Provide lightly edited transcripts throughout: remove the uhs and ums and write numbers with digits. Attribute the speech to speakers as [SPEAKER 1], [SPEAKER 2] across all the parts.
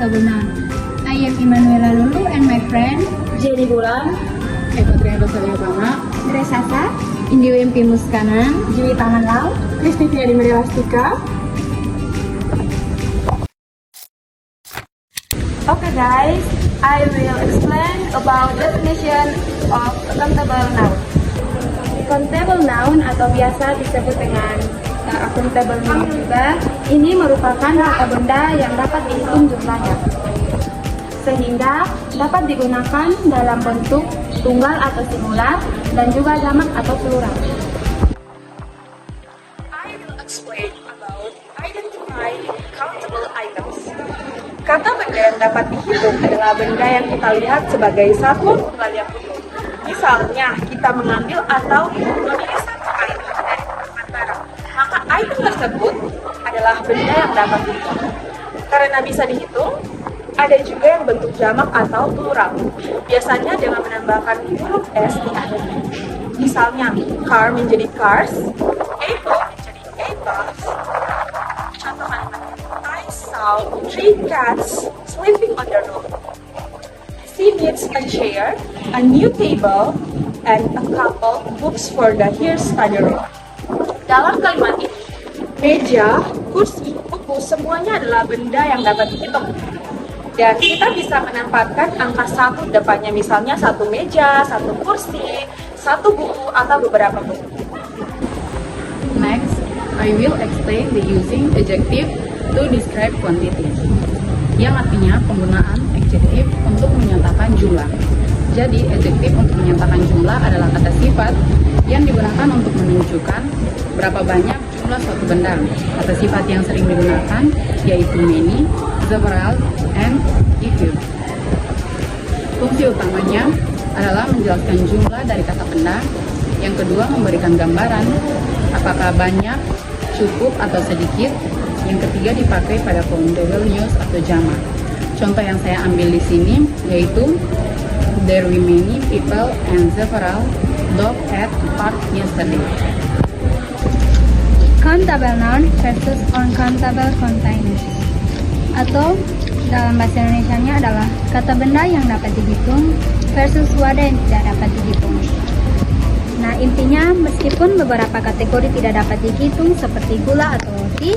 [SPEAKER 1] countable noun. I am Emanuela Lulu and my friend
[SPEAKER 2] Jenny Bulan,
[SPEAKER 3] Eva Triana Rosalia Pama,
[SPEAKER 1] Grace Sasa, Indi Wimpi Muskanan,
[SPEAKER 2] Jui Tangan Lau,
[SPEAKER 3] Kristi Tiani Melastika.
[SPEAKER 2] Okay guys, I will explain about definition of countable noun. Countable noun atau biasa disebut dengan countable noun juga, ini merupakan kata benda yang dapat dihitung jumlahnya, sehingga dapat digunakan dalam bentuk tunggal atau singular dan juga jamak atau plural. I will explain about identify countable items. Kata benda yang dapat dihitung adalah benda yang kita lihat sebagai satu tunggal yang utuh. Misalnya, kita mengambil atau memilih satu item dari tempat barang, maka item tersebut adalah benda yang dapat dihitung. Karena bisa dihitung, ada juga yang bentuk jamak atau plural. Biasanya dengan menambahkan huruf S di akhirnya. Misalnya, car menjadi cars, apple menjadi apples. Contoh kalimatnya, I saw 3 cats sleeping on the road. She needs a chair, a new table, and a couple books for the here study room. Dalam kalimat ini, meja, kursi, buku, semuanya adalah benda yang dapat dihitung. Dan kita bisa menempatkan angka 1 depannya, misalnya 1 meja, 1 kursi, 1 buku, atau beberapa buku.
[SPEAKER 3] Next, I will explain the using adjective to describe quantity, yang artinya penggunaan adjektif untuk menyatakan jumlah. Jadi, adjektif untuk menyatakan jumlah adalah kata sifat yang digunakan untuk menunjukkan berapa banyak jumlah suatu benda. Kata sifat yang sering digunakan yaitu many, several, and a few. Fungsi utamanya adalah menjelaskan jumlah dari kata benda. Yang kedua, memberikan gambaran apakah banyak, cukup, atau sedikit. Yang ketiga, dipakai pada countable news atau jamak. Contoh yang saya ambil di sini yaitu there were many people and several dogs at the park yesterday.
[SPEAKER 1] Countable noun versus uncountable containers. Atau dalam bahasa Indonesianya adalah kata benda yang dapat dihitung versus wadah yang tidak dapat dihitung. Nah, intinya meskipun beberapa kategori tidak dapat dihitung seperti gula atau roti,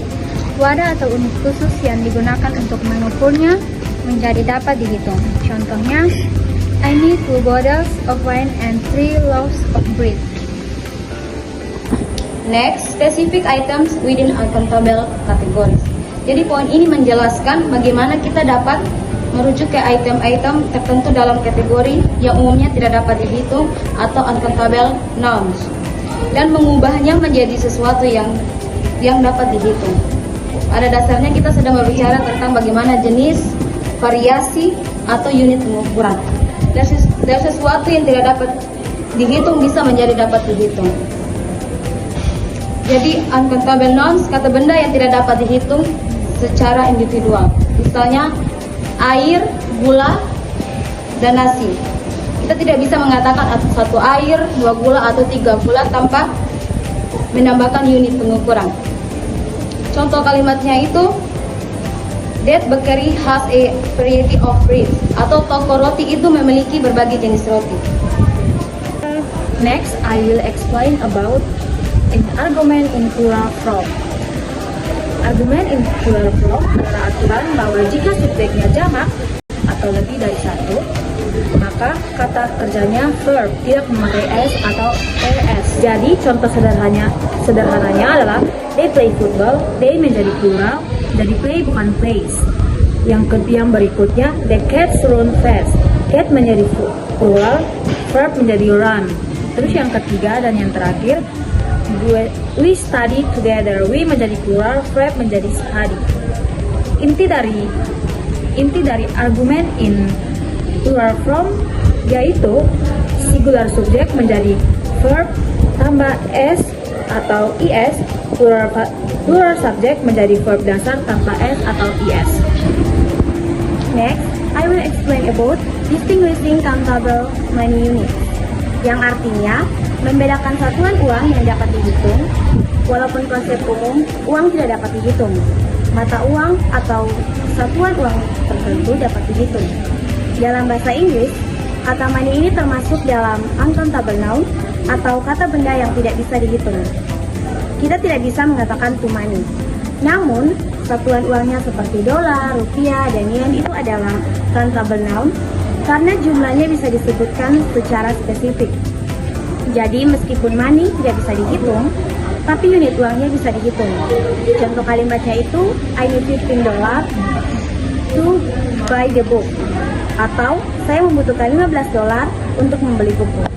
[SPEAKER 1] wadah atau unit khusus yang digunakan untuk mengukurnya menjadi dapat dihitung. Contohnya, I need 2 bottles of wine and 3 loaves of bread.
[SPEAKER 2] Next, specific items within uncountable categories. Jadi poin ini menjelaskan bagaimana kita dapat merujuk ke item-item tertentu dalam kategori yang umumnya tidak dapat dihitung atau uncountable nouns, dan mengubahnya menjadi sesuatu yang dapat dihitung. Pada dasarnya kita sedang berbicara tentang bagaimana jenis, variasi, atau unit pengukuran. Dari sesuatu yang tidak dapat dihitung bisa menjadi dapat dihitung. Jadi uncountable nouns, kata benda yang tidak dapat dihitung secara individual. Misalnya air, gula, dan nasi. Kita tidak bisa mengatakan satu air, 2 gula, atau 3 gula tanpa menambahkan unit pengukuran. Contoh kalimatnya itu, that bakery has a variety of bread, atau toko roti itu memiliki berbagai jenis roti.
[SPEAKER 4] Next, I will explain about an argument in plural form. Argumen in plural form adalah aturan bahwa jika subjeknya jamak atau lebih dari satu, maka kata kerjanya verb tidak memakai s atau es. Jadi contoh sederhananya adalah they play football, they menjadi plural, jadi play bukan plays. Yang berikutnya, the cats run fast, cat menjadi plural, verb menjadi run. Terus yang ketiga dan yang terakhir, we study together, we menjadi plural, verb menjadi study. Inti dari argumen in plural form yaitu singular subjek menjadi verb tambah s atau is, plural subjek menjadi verb dasar tanpa s atau is.
[SPEAKER 1] Next, I will explain about distinguishing countable money units, yang artinya membedakan satuan uang yang dapat dihitung, walaupun konsep umum uang tidak dapat dihitung. Mata uang atau
[SPEAKER 4] satuan uang tertentu dapat dihitung. Dalam bahasa Inggris, kata money ini termasuk dalam uncountable noun atau kata benda yang tidak bisa dihitung. Kita tidak bisa mengatakan to money. Namun, satuan uangnya seperti dolar, rupiah, dan yen itu adalah countable noun karena jumlahnya bisa disebutkan secara spesifik. Jadi, meskipun money tidak bisa dihitung, tapi unit uangnya bisa dihitung. Contoh kalimatnya itu, I need $15 to buy the book. Atau, saya membutuhkan $15 untuk membeli buku.